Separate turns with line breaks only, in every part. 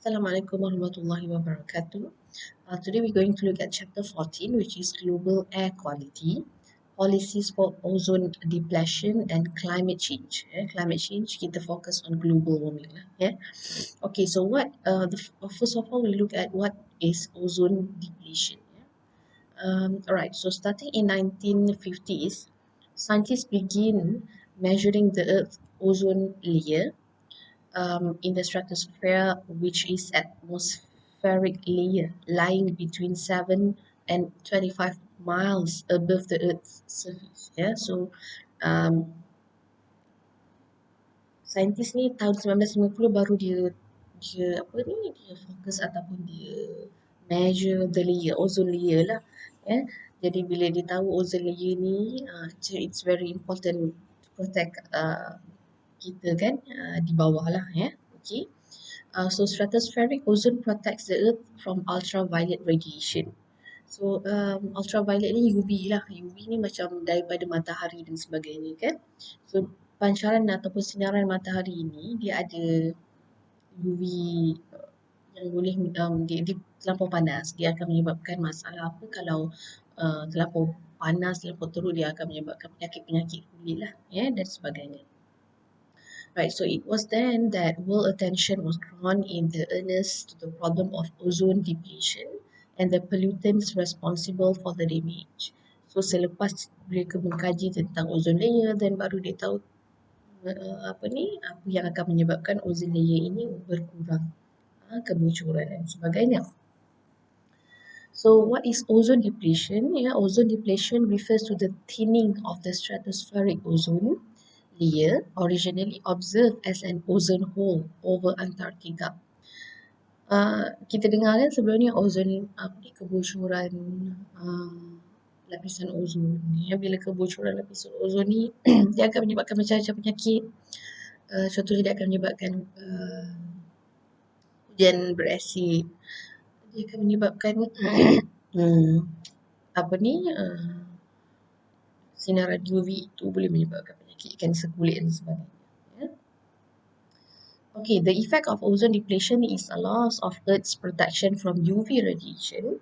Assalamualaikum warahmatullahi wabarakatuh. Today we're going to look at chapter 14, which is Global Air Quality, Policies for Ozone Depletion and Climate Change. Climate change, kita fokus on global warming lah. Okay, so first of all, we look at what is ozone depletion. Alright, so starting in 1950s, scientists begin measuring the Earth's ozone layer in the stratosphere, which is atmospheric layer lying between 7 and 25 miles above the Earth's surface. So saintis ni tahun 1950 baru dia fokus ataupun dia measure the layer, ozone layer lah. Jadi bila dia tahu ozone layer ni, it's very important to protect kita kan di bawah lah. Okay. So stratospheric ozone protects the Earth from ultraviolet radiation. So ultraviolet ni UV lah. UV ni macam daripada matahari dan sebagainya kan. So pancaran ataupun sinaran matahari ini dia ada UV yang boleh dia terlampau panas. Dia akan menyebabkan masalah apa kalau terlampau panas, terlampau teruk, dia akan menyebabkan penyakit-penyakit kulit lah dan sebagainya. Right, so it was then that world attention was drawn in the earnest to the problem of ozone depletion and the pollutants responsible for the damage. So selepas mereka mengkaji tentang ozone layer, dan baru dia tahu apa yang akan menyebabkan ozone layer ini berkurang, kebocoran dan sebagainya. So what is ozone depletion? Ozone depletion refers to the thinning of the stratospheric ozone layer, originally observed as an ozone hole over Antarctica. Kita dengar kan sebelum ni ozon kebocoran lapisan ozon. Bila kebocoran lapisan ozon ni dia akan menyebabkan macam-macam penyakit. Contohnya dia akan menyebabkan hujan berasid. Dia akan menyebabkan sinaran UV itu boleh menyebabkan penyakit kanser kulit dan sebagainya. Okay, the effect of ozone depletion is a loss of Earth's protection from UV radiation,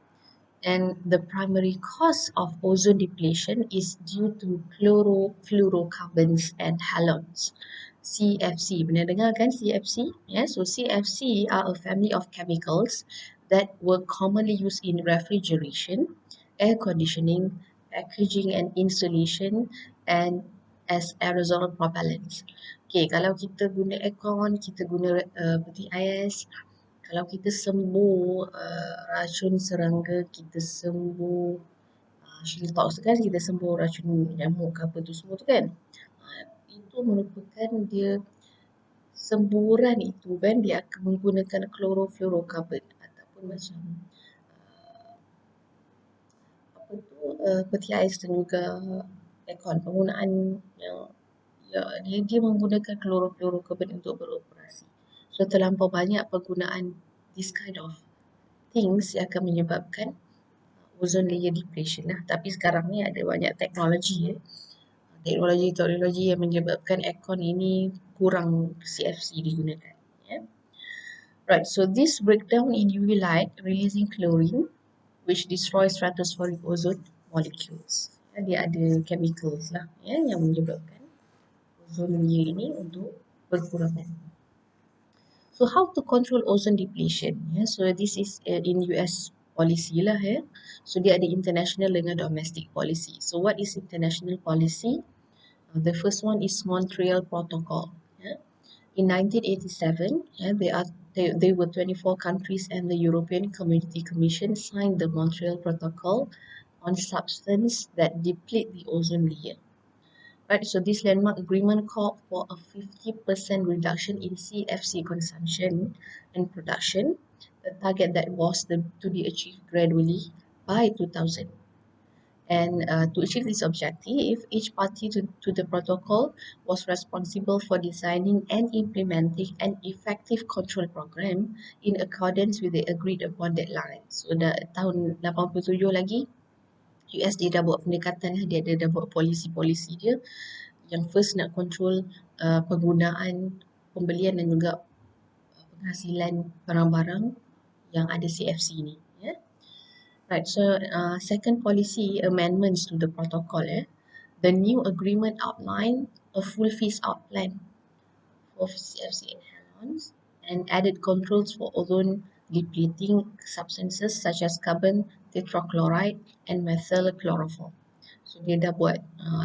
and the primary cause of ozone depletion is due to chlorofluorocarbons and halogens. CFC, pernah dengar kan CFC? So CFC are a family of chemicals that were commonly used in refrigeration, air conditioning, packaging and insulation, and as aerosol propellants. Okay, kalau kita guna aircon, kita guna peti ais, kalau kita sembuh racun serangga, kita sembuh shelltox kan, kita sembuh racun nyamuk apa tu semua tu kan, itu merupakan dia semburan itu kan, dia akan menggunakan chlorofluorocarbon ataupun macam peti ais dan juga aircon, penggunaan yang dia menggunakan chlorofluorocarbon untuk beroperasi. So terlampau banyak penggunaan this kind of things yang akan menyebabkan ozone layer depletion lah. Tapi sekarang ni ada banyak teknologi yang menyebabkan aircon ini kurang CFC digunakan. Right, so this breakdown in UV light releasing chlorine which destroys stratospheric ozone molecules. Dia ada chemicals lah yang menyebabkan ozone layer ini untuk berkurangan. So how to control ozone depletion? So this is in US policy lah. So dia ada international dengan domestic policy. So what is international policy? The first one is Montreal Protocol. In 1987, there were 24 countries and the European Community Commission signed the Montreal Protocol on substance that deplete the ozone layer. Right, so this landmark agreement called for a 50% reduction in CFC consumption and production, a target that was to be achieved gradually by 2000. And to achieve this objective, each party to the protocol was responsible for designing and implementing an effective control program in accordance with the agreed upon deadlines. So tahun 87 lagi, US dia dah buat pendekatan, dia dah buat polisi-polisi dia yang first nak control penggunaan, pembelian dan juga penghasilan barang-barang yang ada CFC ni. Ya. Right, so second policy amendments to the protocol. The new agreement outlined a full phase-out plan for CFC inhalants and added controls for ozone depleting substances such as carbon tetrachloride and methyl chloroform. So dia dah buat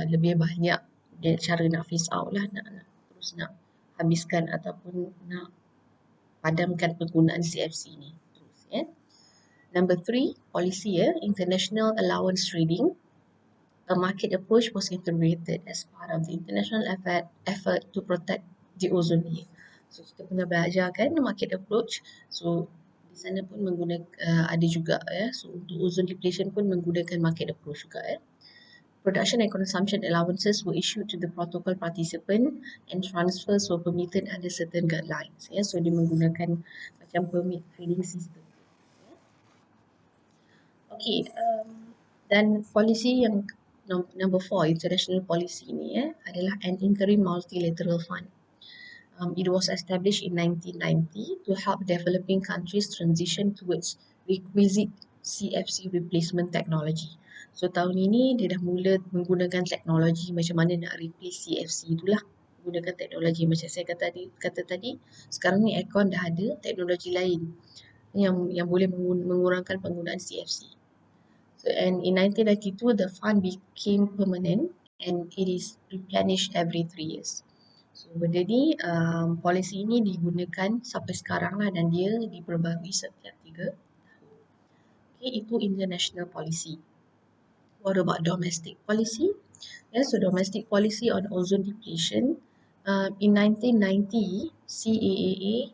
lebih banyak dia cara nak phase out lah, nak terus nak habiskan ataupun nak padamkan penggunaan CFC ni terus. Number 3, policy international allowance trading. A market approach was integrated as part of the international effort to protect the ozone layer. So kita pernah belajar kan market approach. So di sana pun menggunakan ada juga So untuk ozone depletion pun menggunakan market approach juga Production and consumption allowances were issued to the protocol participant and transfers were permitted under certain guidelines. So dia menggunakan macam permit trading system. Okay, dan policy yang number 4, international policy ni adalah an interim multilateral fund. It was established in 1990 to help developing countries transition towards requisite CFC replacement technology. So tahun ini dia dah mula menggunakan teknologi macam mana nak replace CFC itulah. Gunakan teknologi macam saya kata tadi, sekarang ni aircon dah ada teknologi lain yang boleh mengurangkan penggunaan CFC. So, and in 1992, the fund became permanent and it is replenished every 3 years. So, benda ni, polisi ini digunakan sampai sekarang lah dan dia diperbarui setiap 3 tahun. Okay, itu international policy. What about domestic policy? So domestic policy on ozone depletion. In 1990, CAAA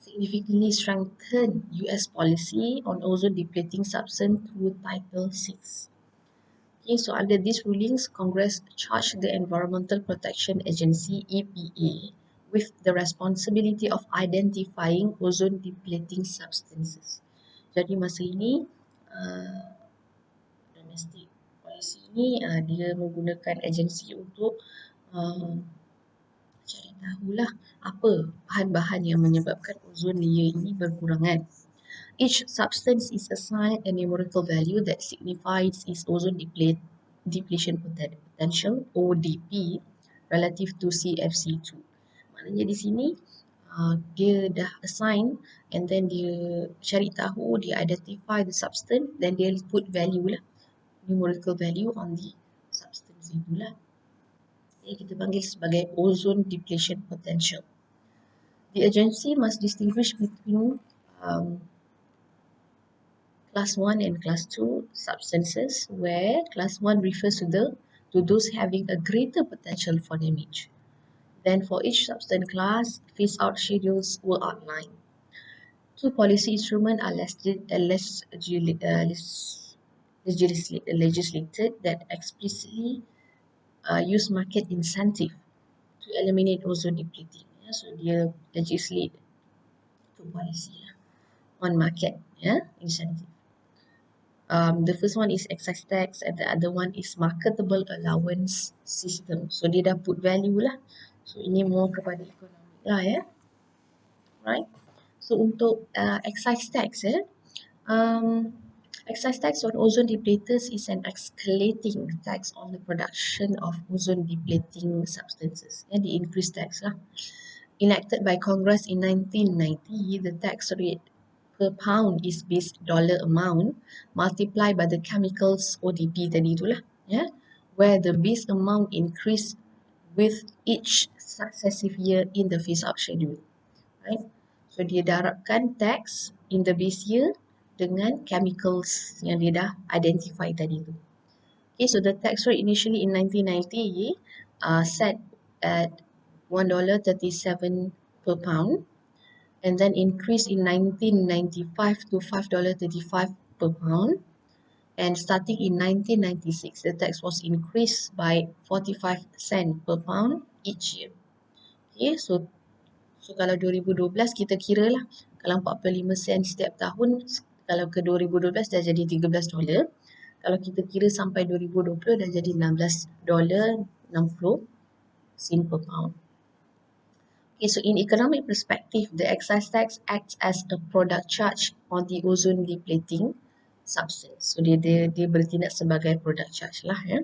significantly strengthened US policy on ozone depleting substance through Title 6. Okay, so under these rulings, Congress charged the Environmental Protection Agency (EPA) with the responsibility of identifying ozone depleting substances. Jadi masa ini domestic policy ini dia menggunakan agensi untuk cari tahulah apa bahan-bahan yang menyebabkan ozon layer ini berkurangan. Each substance is assigned a numerical value that signifies its ozone depletion potential (ODP) relative to CFC2. Maknanya di sini dia dah assign and then dia cari tahu, dia identify the substance, then dia put value lah, numerical value on the substance itulah. Kita panggil sebagai ozone depletion potential. The agency must distinguish between Class 1 and Class 2 substances, where Class 1 refers to those having a greater potential for damage. Then for each substance class, phase-out schedules were outlined. 2 policy instruments are legislated that explicitly use market incentive to eliminate ozone depleting. So dia legislate 2 policy on market incentive. The first one is excise tax and the other one is marketable allowance system. So dia dah put value lah. So ini more kepada ekonomi lah Right. So untuk excise tax excise tax on ozone depleters is an escalating tax on the production of ozone depleting substances. The increased tax lah. Enacted by Congress in 1990, the tax rate per pound is based dollar amount multiplied by the chemicals ODP tadi itulah, where the base amount increase with each successive year in the phase-out schedule. Right? So dia darabkan tax in the base year dengan chemicals yang dia dah identify tadi tu. Okay, so the tax rate initially in 1990 set at $1.37 per pound, and then increased in 1995 to $5.35 per pound, and starting in 1996 the tax was increased by 45 cents per pound each year. Okay, so kalau 2012 kita kira lah, kalau 45 sen setiap tahun, kalau ke 2012 dah jadi $13. Kalau kita kira sampai 2020 dah jadi $16.60 per pound. Okay, so in economic perspective, the excise tax acts as a product charge on the ozone depleting substance. So dia bertindak sebagai product charge lah ya.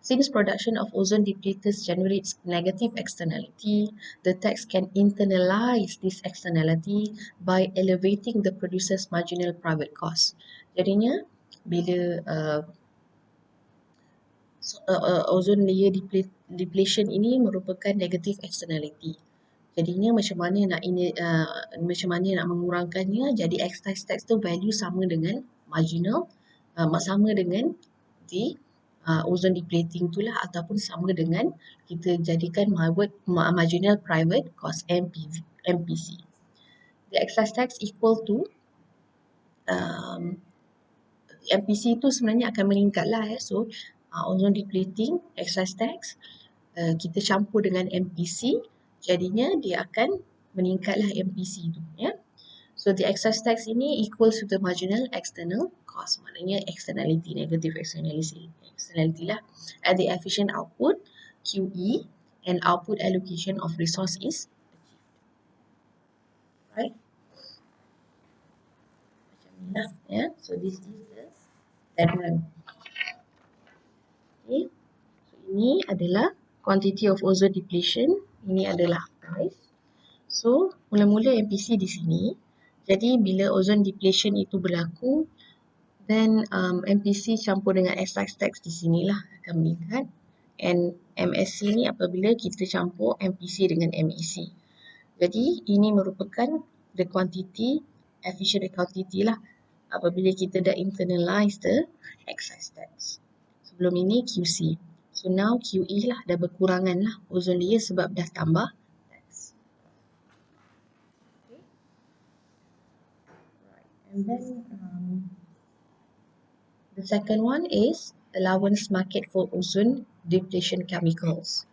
Since production of ozone depleters generates negative externality, the tax can internalize this externality by elevating the producer's marginal private cost. Jadinya, bila ozone layer depletion ini merupakan negative externality. Jadinya macam mana nak mengurangkannya, jadi excise tax tu value sama dengan marginal, sama dengan di ozone depleting tu lah, ataupun sama dengan kita jadikan marginal private cost MPC. The excise tax equal to MPC tu sebenarnya akan meningkat lah ya. So ozone depleting excise tax kita campur dengan MPC, jadinya dia akan meningkatlah MPC tu ya. So the excise tax ini equals to the marginal external cost, maknanya externality, negative externality lah, at the efficient output QE and output allocation of resource is achieved. Right? Macam ni lah ya. So this is the diagram. Okay. So ini adalah quantity of ozone depletion, ini adalah price. So mula-mula MPC di sini. Jadi bila ozone depletion itu berlaku, then MPC campur dengan excise tax di sinilah akan meningkat. And MSC ni apabila kita campur MPC dengan MEC. Jadi ini merupakan the quantity, efficient quantity lah, apabila kita dah internalize the excise tax. Sebelum ini QC. So now QE lah, dah berkurangan lah ozone layer sebab dah tambah tax. Okay. Right. And then the second one is allowance market for ozone depletion chemicals.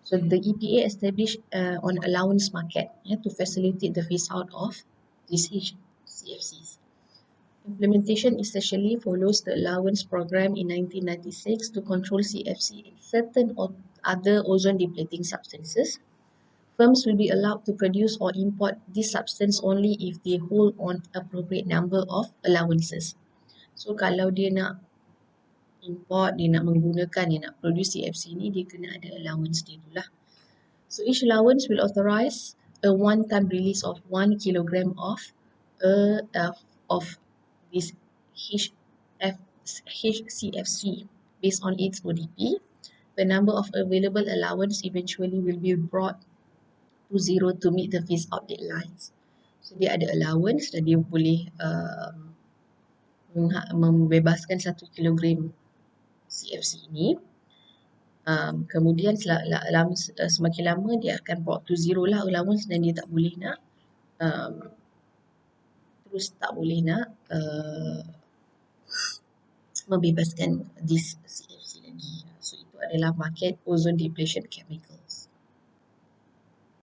So the EPA established on allowance market to facilitate the phase out of these CFCs. Implementation essentially follows the allowance program in 1996 to control CFC and certain other ozone depleting substances. Firms will be allowed to produce or import this substance only if they hold on appropriate number of allowances. So kalau dia nak import, dia nak menggunakan, dia nak produce CFC ni, dia kena ada allowance dia tu lah. So each allowance will authorize a one-time release of 1 kilogram of this HCFC based on its ODP. The number of available allowance eventually will be brought to zero to meet the phase out deadlines. So dia ada allowance dan dia boleh membebaskan 1 kilogram CFC ini. Kemudian semakin lama dia akan brought to zero lah allowance, dan dia tak boleh nak membebaskan this CFC lagi. So itu adalah market ozone depletion chemical.